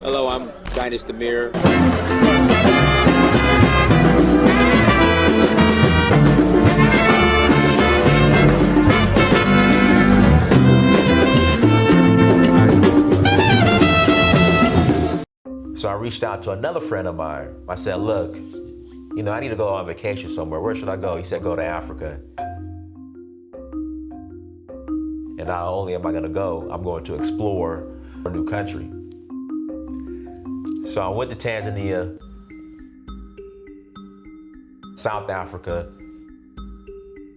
Hello, I'm Dynast Amir. So I reached out to another friend of mine. I said, look, I need to go on vacation somewhere. Where should I go? He said, go to Africa. And not only am I gonna go, I'm going to explore a new country. So I went to Tanzania, South Africa,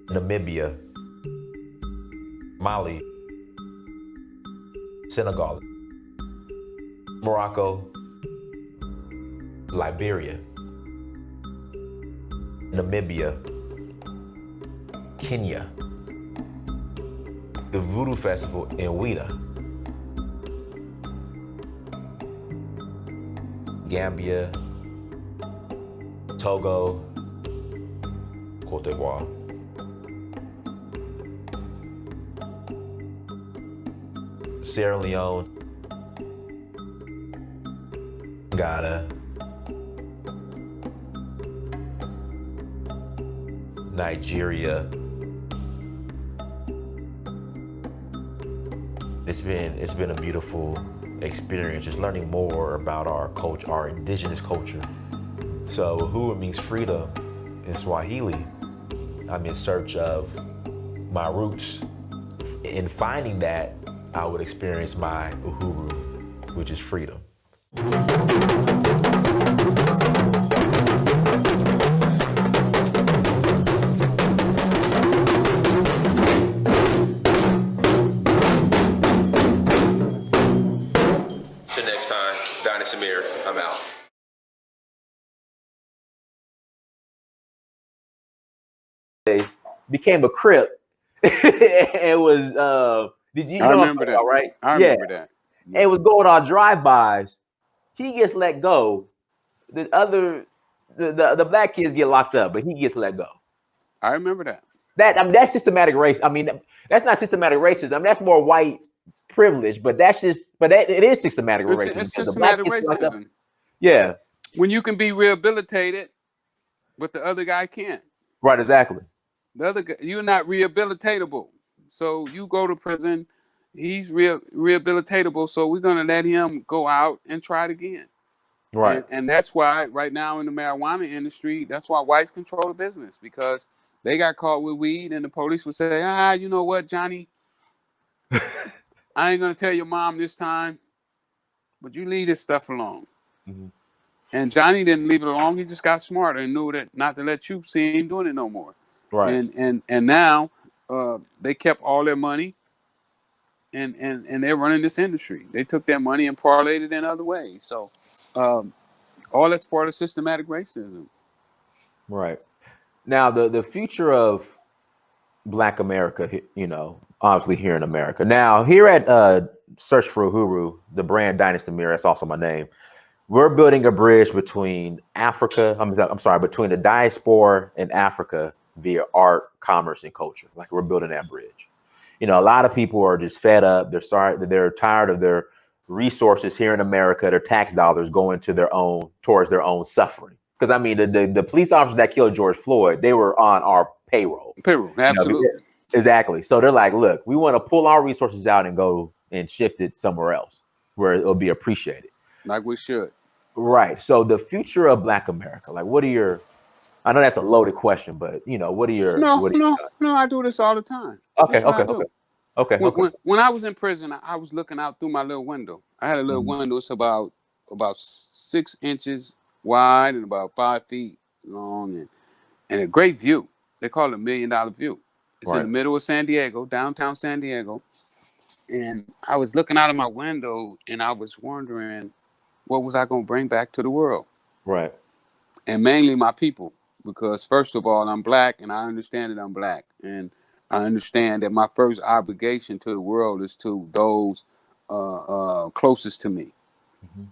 Namibia, Mali, Senegal, Morocco, Liberia, Namibia, Kenya, the Voodoo Festival in Ouida, Gambia, Togo, Cote d'Ivoire. Sierra Leone, Ghana, Nigeria. It's been a beautiful experience, just learning more about our culture, our indigenous culture. So Uhuru means freedom in Swahili. I'm in search of my roots. In finding that, I would experience my Uhuru, which is freedom. Till next time, Dynast Amir, I'm out. Became a Crip. It was did you know I remember that, right? I Yeah. remember that. And it was going on drive-bys. He gets let go. The black kids get locked up, but he gets let go. I remember that. That's systematic race. I mean, that's not systematic racism. I mean, that's more white privilege, but it is systematic racism. It's because the black systematic kids locked up- racism. Yeah. When you can be rehabilitated, but the other guy can't. Right, exactly. The other guy, you're not rehabilitatable. So you go to prison, he's rehabilitatable, so we're gonna let him go out and try it again. Right. And that's why right now in the marijuana industry, that's why whites control the business, because they got caught with weed and the police would say, you know what, Johnny? I ain't gonna tell your mom this time, but you leave this stuff alone. Mm-hmm. And Johnny didn't leave it alone. He just got smarter and knew that not to let you see him doing it no more. Right. And now they kept all their money and they're running this industry. They took their money and parlayed it in other ways. So all that's part of systematic racism. Right. Now the future of Black America, obviously here in America. Now here at Search for Uhuru, the brand Dynast Amir, that's also my name. We're building a bridge between Africa. I'm sorry, between the diaspora and Africa via art, commerce, and culture. Like we're building that bridge. A lot of people are just fed up. They're tired of their resources here in America, their tax dollars going towards their own suffering. Because I mean, the police officers that killed George Floyd, they were on our payroll. Absolutely. Exactly. So they're like, look, we want to pull our resources out and go and shift it somewhere else where it'll be appreciated. Like we should. Right. So the future of Black America, like I know that's a loaded question, but what are your No, I do this all the time. Okay. When I was in prison, I was looking out through my little window. I had a little window. It's about 6 inches wide and about 5 feet long, and a great view. They call it $1 million view. It's in the middle of San Diego, downtown San Diego. And I was looking out of my window and I was wondering, what was I going to bring back to the world? Right. And mainly my people, because first of all, I'm Black and I understand that I'm Black. And I understand that my first obligation to the world is to those closest to me. Mm-hmm.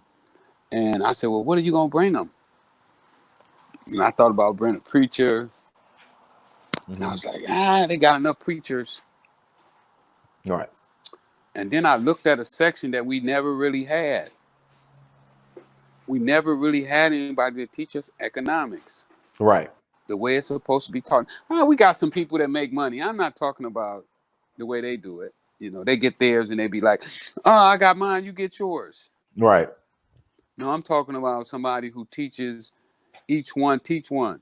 And I said, well, what are you going to bring them? And I thought about bringing a preacher. And I was like, they got enough preachers. Right. And then I looked at a section that we never really had. we never really had anybody to teach us economics Right. the way it's supposed to be taught. Oh, we got some people that make money. I'm not talking about the way they do it. You know, they get theirs and they be like, "Oh, I got mine, you get yours." Right. No, I'm talking about somebody who teaches each one teach one.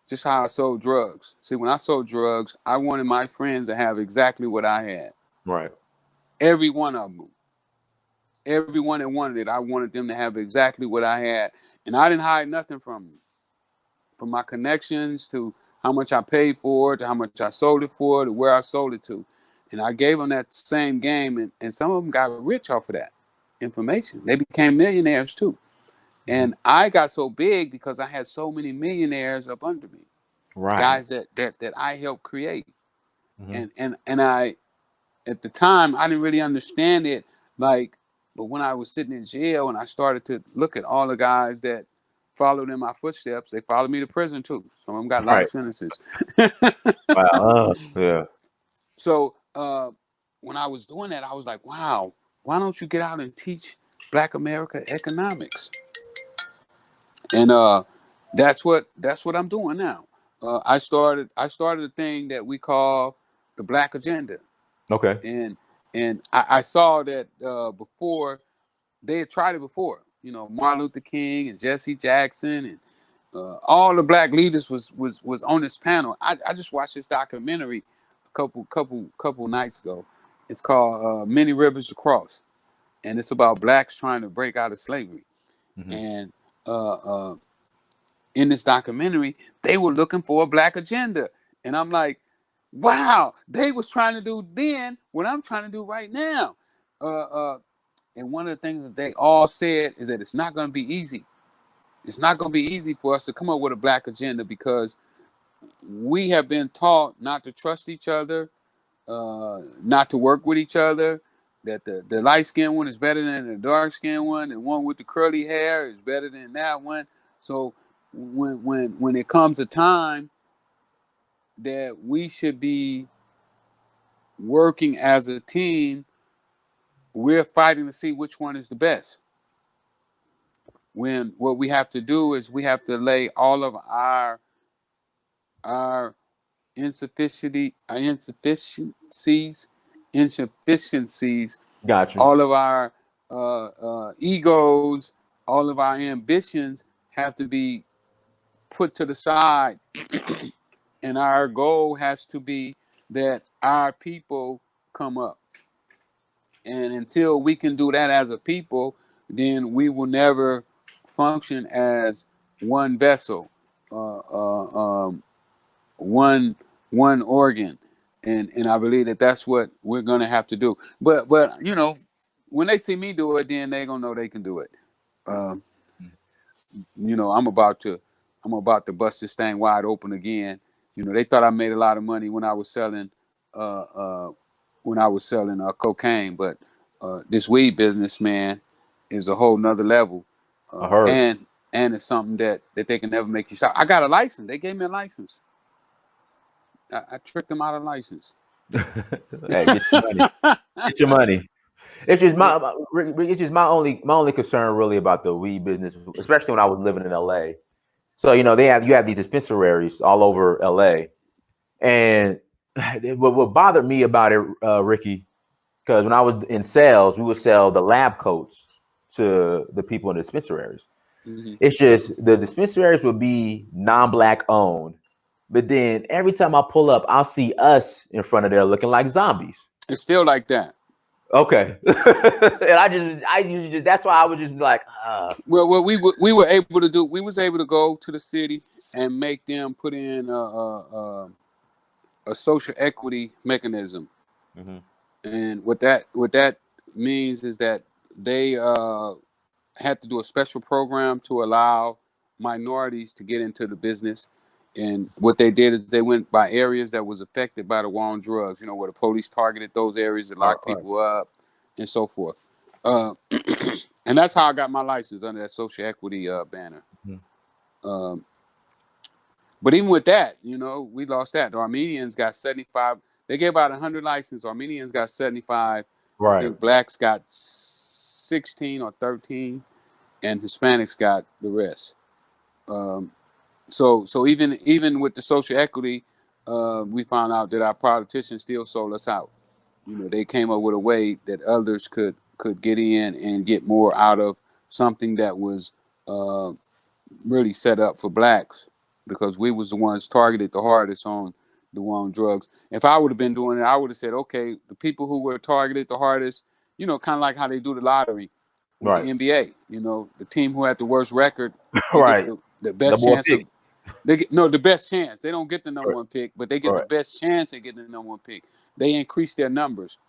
Just how I sold drugs. See, when I sold drugs, I wanted my friends to have exactly what I had. Right. Every one of them. Everyone that wanted it, I wanted them to have exactly what I had. And I didn't hide nothing from them. From my connections to how much I paid for it, to how much I sold it for, to where I sold it to. And I gave them that same game, and some of them got rich off of that information. They became millionaires too. And I got so big because I had so many millionaires up under me, Right. guys that I helped create. Mhm. And I, at the time, I didn't really understand it. Like, but when I was sitting in jail and I started to look at all the guys that followed in my footsteps, they followed me to prison too. Some of them got Right. life sentences. Wow. Yeah. So when I was doing that, I was like, wow, why don't you get out and teach Black America economics? And that's what I'm doing now. I started a thing that we call the Black Agenda. Okay. And I saw that before they had tried it before. You know, Martin Luther King and Jesse Jackson and all the Black leaders was on this panel. I just watched this documentary a couple nights ago. It's called Many Rivers to Cross, and it's about Blacks trying to break out of slavery. Mhm. And in this documentary, they were looking for a Black agenda, and I'm like, wow, they was trying to do then what I'm trying to do right now. And one of the things that they all said is that it's not going to be easy. It's not going to be easy for us to come up with a Black agenda because we have been taught not to trust each other, not to work with each other, that the light-skinned one is better than the dark-skinned one, and one with the curly hair is better than that one. So when it comes a time that we should be working as a team, we're fighting to see which one is the best. When what we have to do is we have to lay all of our insufficiencies, Got you. all of our egos, all of our ambitions have to be put to the side. And our goal has to be that our people come up. And until we can do that as a people, then we will never function as one vessel, one organ. And I believe that that's what we're gonna have to do. But you know, when they see me do it, then they're gonna know they can do it. Um, you know, I'm about to bust this thing wide open again. You know, they thought I made a lot of money when I was selling uh, uh, cocaine, but this weed business, man, is a whole nother level. I heard. And it's something that they can never make you stop. I got a license. They gave me a license. I tricked them out of license. Hey, get your money. Get your money. It's just my only concern really about the weed business, especially when I was living in LA. So you know you have these dispensaries all over LA, and what bothered me about it, Ricky, because when I was in sales, we would sell the lab coats to the people in the dispensaries. Mm-hmm. It's just the dispensaries would be non-black owned, but then every time I pull up, I'll see us in front of there looking like zombies. It's still like that. Okay, and I usually just that's why I would just be like, Well, what we were able to do, we was able to go to the city and make them put in a social equity mechanism. Mhm. And what that means is that they had to do a special program to allow minorities to get into the business. And what they did is they went by areas that was affected by the war on drugs, you know, where the police targeted those areas that locked Right. people up and so forth. And that's how I got my license, under that social equity banner. Mhm. But even with that, you know, we lost that. The Armenians got 75. They gave out 100 licenses. Armenians got 75. I Right. think blacks got 16 or 13. and Hispanics got the rest. So even with the social equity, we found out that our politicians still sold us out. You know, they came up with a way that others could get in and get more out of something that was really set up for blacks, because we was the ones targeted the hardest on the war on drugs. If I would have been doing it, I would have said, okay, the people who were targeted the hardest, you know, kind of like how they do the lottery with Right. the NBA. You know, the team who had the worst record, they Right. get the best Number one chance of. pick. They get the best chance. They don't get the number Right. one pick, but they get the Right. best chance at getting the number one pick. They increase their numbers.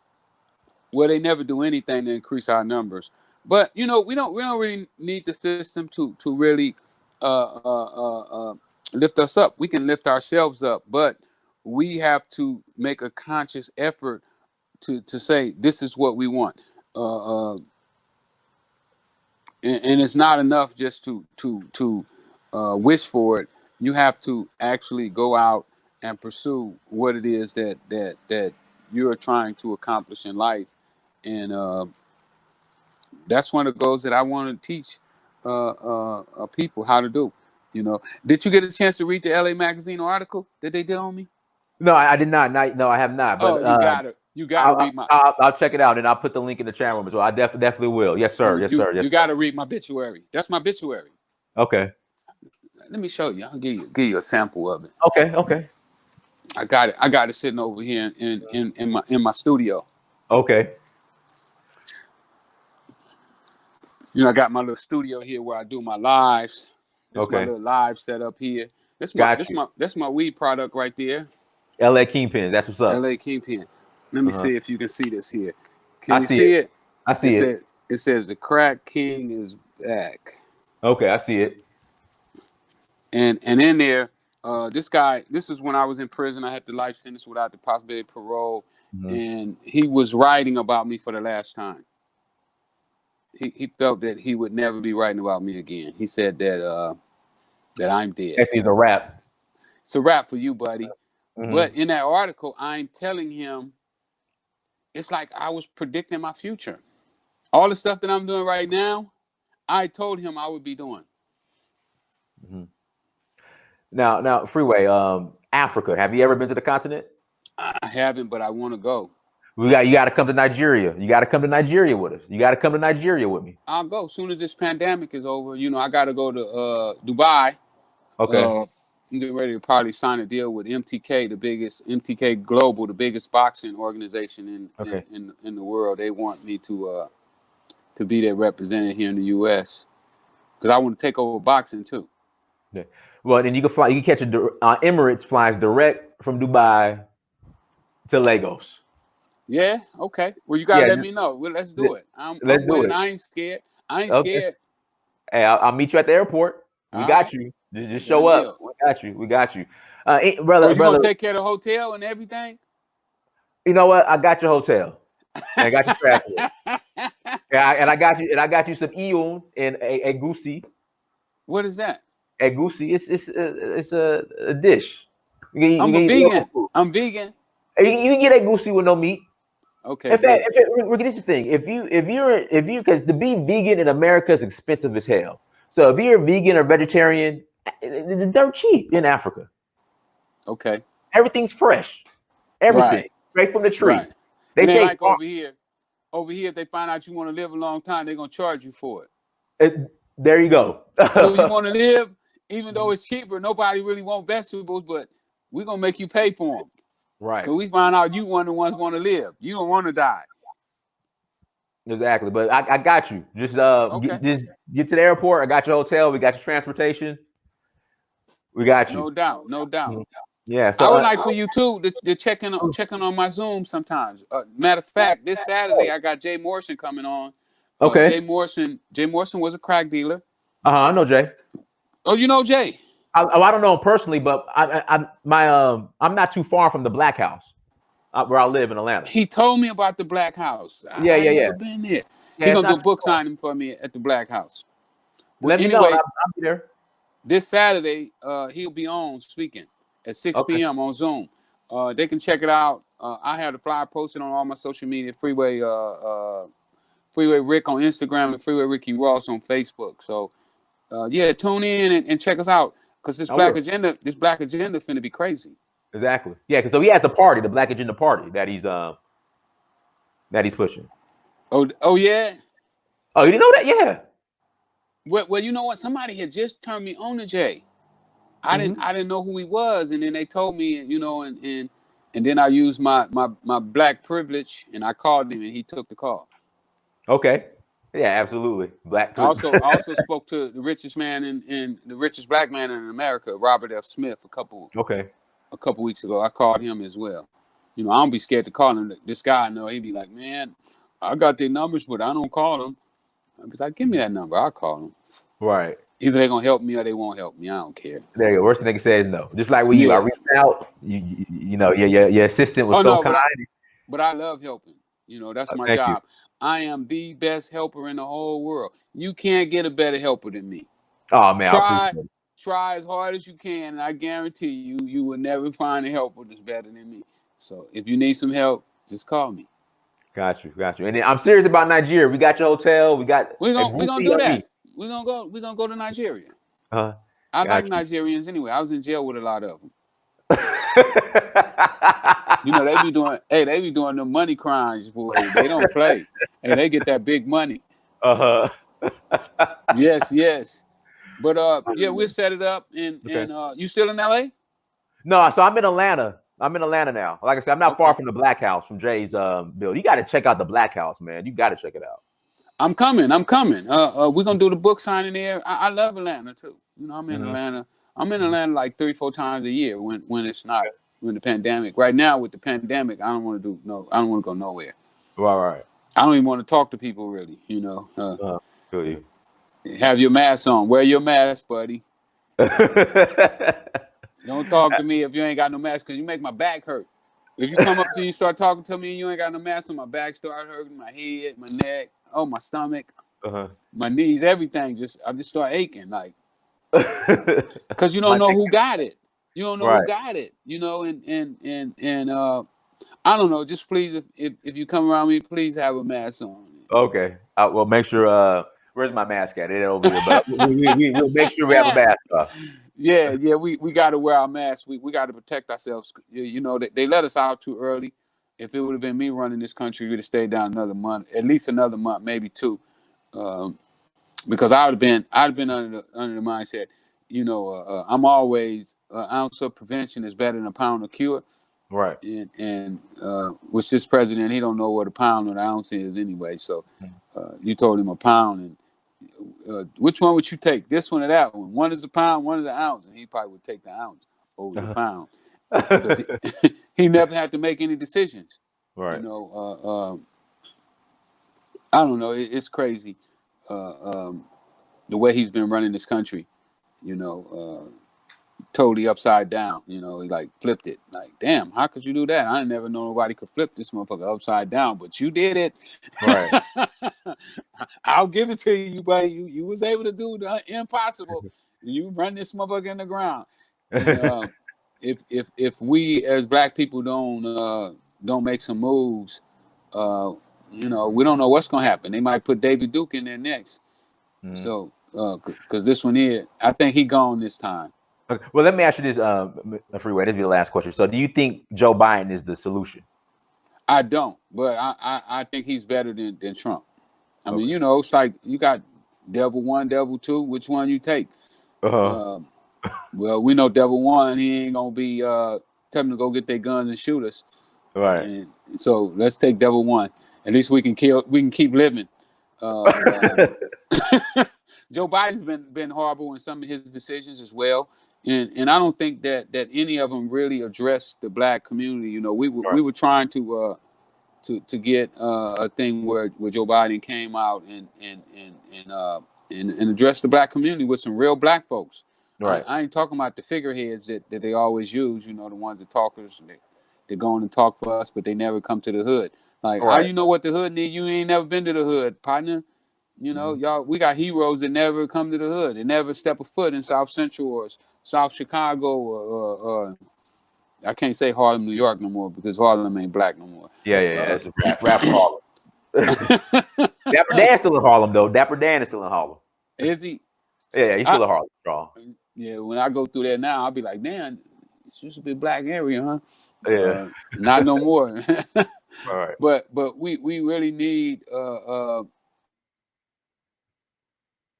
Well, they never do anything to increase our numbers. But you know, we don't really need the system to really lift us up. We can lift ourselves up, but we have to make a conscious effort to say this is what we want. And it's not enough just to wish for it. You have to actually go out and pursue what it is that you're trying to accomplish in life, and that's one of the goals that I want to teach people how to do. You know, did you get a chance to read the LA Magazine article that they did on me? No, I did not. No, I have not. But you gotta read my. I'll check it out, and I'll put the link in the chat room as well. I definitely will. Yes, sir. Yes, sir. Yes, you gotta read my obituary. That's my obituary. Okay. Let me show you. I'll give you a sample of it. Okay. Okay. I got it sitting over here in my studio. Okay. You know, I got my little studio here where I do my lives. This my little live setup here. That's my weed product right there. LA Kingpin. That's what's up. LA Kingpin. Let me see if you can see this here. Can you see it? I see it. It says the crack king is back. Okay, I see it. And in there, this is when I was in prison. I had the life sentence without the possibility of parole. Mm-hmm. And he was writing about me for the last time. He felt that he would never be writing about me again. He said that I'm dead. Actually, it's a rap. It's a rap for you, buddy. Mm-hmm. But in that article, I'm telling him, it's like I was predicting my future. All the stuff that I'm doing right now, I told him I would be doing. Mm-hmm. Now, Freeway, Africa. Have you ever been to the continent? I haven't, but I want to go. You got to come to Nigeria. You got to come to Nigeria with us. You got to come to Nigeria with me. I'll go as soon as this pandemic is over. You know, I got to go to Dubai. Okay. I'm getting ready to probably sign a deal with MTK, MTK Global, the biggest boxing organization in the world. They want me to be their representative here in the U.S. because I want to take over boxing too. Yeah. Well, then you can fly. You can catch Emirates flies direct from Dubai to Lagos. Yeah. Okay. Well, you gotta let me know. Well, let's do it. Let's do it. I ain't scared. I ain't scared. Hey, I'll meet you at the airport. We got you. Just show up. We got you. Brother, you gonna take care of the hotel and everything? You know what? I got your hotel. And I got your transport. and I got you some iyun and a goosey. What is that? A goosey. It's a dish. I'm a vegan. I'm vegan. You can get a goosey with no meat. Okay. This is the thing. If you because to be vegan in America is expensive as hell. So if you're vegan or vegetarian, it's dirt cheap in Africa. Okay. Everything's fresh. Everything straight from the tree. Right. They say like over here, if they find out you want to live a long time, they're gonna charge you for it. There you go. So you want to live, even though it's cheaper. Nobody really wants vegetables, but we're gonna make you pay for them. Right. Because we find out you one of the ones want to live. You don't want to die. Exactly. But I got you. Just get to the airport. I got your hotel. We got your transportation. We got you. No doubt. No doubt. Yeah. So I would like for you too to check in on my Zoom sometimes. Matter of fact, this Saturday I got Jay Morrison coming on. Okay. Jay Morrison was a crack dealer. I know Jay. Oh, you know Jay? I don't know him personally, but I'm not too far from the Black House, where I live in Atlanta. He told me about the Black House. Yeah. Never been there. He's gonna do a book signing for me at the Black House. Let me know. I'll be there. This Saturday, he'll be on speaking at 6 p.m. on Zoom. They can check it out. I have the flyer posted on all my social media, Freeway Freeway Rick on Instagram and Freeway Ricky Ross on Facebook. So yeah, tune in and check us out because this black agenda finna be crazy. Exactly. Yeah, because so he has the party, the Black Agenda Party that he's pushing. Oh yeah. Oh, you didn't know that? Yeah. Well, you know what? Somebody had just turned me on to Jay. I didn't know who he was, and then they told me, you know, and then I used my black privilege, and I called him, and he took the call. Okay. Yeah, absolutely. Black. I also spoke to the richest man in the richest black man in America, Robert F. Smith, a couple weeks ago. I called him as well. You know, I don't be scared to call him. This guy I know, he'd be like, man, I got their numbers, but I don't call them. I'd be like, give me that number. I'll call them. Right. Either they're gonna help me or they won't help me. I don't care. There you go. Worst thing they can say is no. Just like with you, I reached out. You know, your assistant was so kind. But I love helping. You know, that's my job. I am the best helper in the whole world. You can't get a better helper than me. Oh man, try as hard as you can, and I guarantee you will never find a helper that's better than me. So if you need some help, just call me. Got you. And then I'm serious about Nigeria. We got your hotel. We're gonna do that. We're gonna go to Nigeria. I like Nigerians anyway. I was in jail with a lot of them. You know, they be doing the money crimes, boy. They don't play. And they get that big money. Yes. But yeah, we'll set it up and you still in LA? No, so I'm in Atlanta. I'm in Atlanta now. Like I said, I'm not far from the Black House, from Jay's build. You gotta check out the Black House, man. You gotta check it out. I'm coming. We're gonna do the book signing there. I love Atlanta too. You know, I'm in Atlanta. I'm in Atlanta like 3-4 times a year when the pandemic. Right now with the pandemic, I don't want to go nowhere. Right. I don't even want to talk to people really. You know. Feel you. Have your mask on. Wear your mask, buddy. Don't talk to me if you ain't got no mask because you make my back hurt. If you come up to me and start talking to me and you ain't got no mask on, my back start hurting, my head, my neck, my stomach, my knees, everything. I just start aching, like, because you don't know who got it. You don't know who got it. You know, and I don't know. Just please, if you come around me, please have a mask on. Okay, well, make sure. Where's my mask at? It over here, but we'll make sure we have a mask on. Yeah, we got to wear our masks. We got to protect ourselves. You know, they let us out too early. If it would have been me running this country, we'd have stayed down another month, at least another month, maybe 2, because I'd have been under the mindset. You know, I'm always an ounce of prevention is better than a pound of cure. Right. And with this president, he don't know what a pound or an ounce is anyway. So you told him a pound and. Which one would you take? This one or that one? One is a pound, one is an ounce, and he probably would take the ounce over the pound because he never had to make any decisions. Right. You know, I don't know. It's crazy the way he's been running this country. You know, totally upside down. You know, he like flipped it. Like, damn, how could you do that? I never know nobody could flip this motherfucker upside down, but you did it. Right. I'll give it to you, buddy. You was able to do the impossible. You run this motherfucker in the ground. And, if we as black people don't make some moves, you know, we don't know what's gonna happen. They might put David Duke in there next. So, because this one here, I think he gone this time. Okay. Well, let me ask you this, Freeway. This will be the last question. So, do you think Joe Biden is the solution? I don't, but I think he's better than Trump. I mean, you know, it's like you got devil 1, devil 2. Which one you take? Well, we know devil 1. He ain't gonna be tell them to go get their guns and shoot us. Right. And so let's take devil 1. At least we can keep living. Joe Biden's been horrible in some of his decisions as well. And I don't think that any of them really addressed the black community. You know, we were trying to get a thing where Joe Biden came out and addressed the black community with some real black folks. Right. I ain't talking about the figureheads that they always use. You know, the ones that talkers they go on and talk for us, but they never come to the hood. Like, how you know what the hood need? You ain't never been to the hood, partner. You know, y'all, we got heroes that never come to the hood. They never step a foot in South Central or South Chicago or I can't say Harlem, New York no more because Harlem ain't black no more. Yeah. That's a rap Harlem. Dapper Dan's still in Harlem, though. Dapper Dan is still in Harlem. Is he? Yeah, he's still in Harlem, strong. Yeah, when I go through there now, I'll be like, damn, this used to be a black area, huh? Yeah. Not no more. All right. But we really need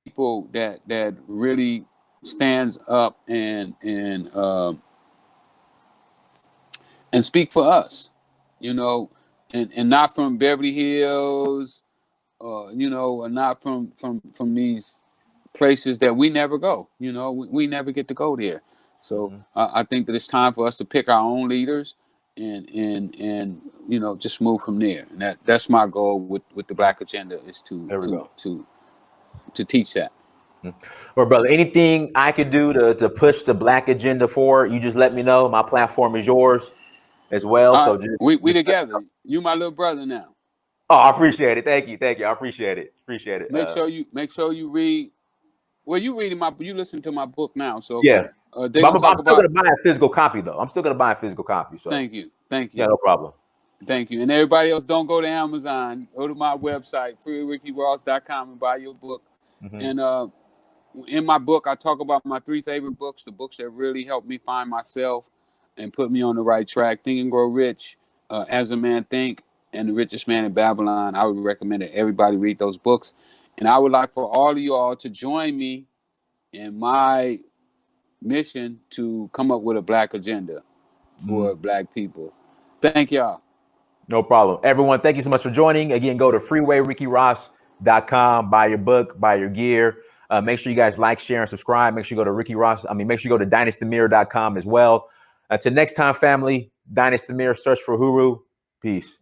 people that really stands up and speak for us, you know, and not from Beverly Hills, you know, or not from these places that we never go. You know, we never get to go there. So I think that it's time for us to pick our own leaders and you know, just move from there. And that's my goal with the Black Agenda, is to teach that. Well, brother, anything I could do to push the Black Agenda forward, you just let me know. My platform is yours as well. So we together. You my little brother now. Oh, I appreciate it. Thank you. I appreciate it. Make sure you read. Well, you listen to my book now. So yeah. I'm still gonna buy a physical copy though. I'm still gonna buy a physical copy. So thank you. Yeah, no problem. Thank you. And everybody else, don't go to Amazon. Go to my website, freewayRickyRoss.com, and buy your book. And in my book, I talk about my 3 favorite books, the books that really helped me find myself and put me on the right track. Think and Grow Rich, As a Man Think, and The Richest Man in Babylon. I would recommend that everybody read those books. And I would like for all of you all to join me in my mission to come up with a Black agenda for Black people. Thank y'all. No problem. Everyone, thank you so much for joining. Again, go to freewayRickyRoss.com, buy your book, buy your gear. Make sure you guys like, share, and subscribe. Make sure you go to make sure you go to dynastymir.com as well. Until next time, family, Dynasty Mir, search for Huru. Peace.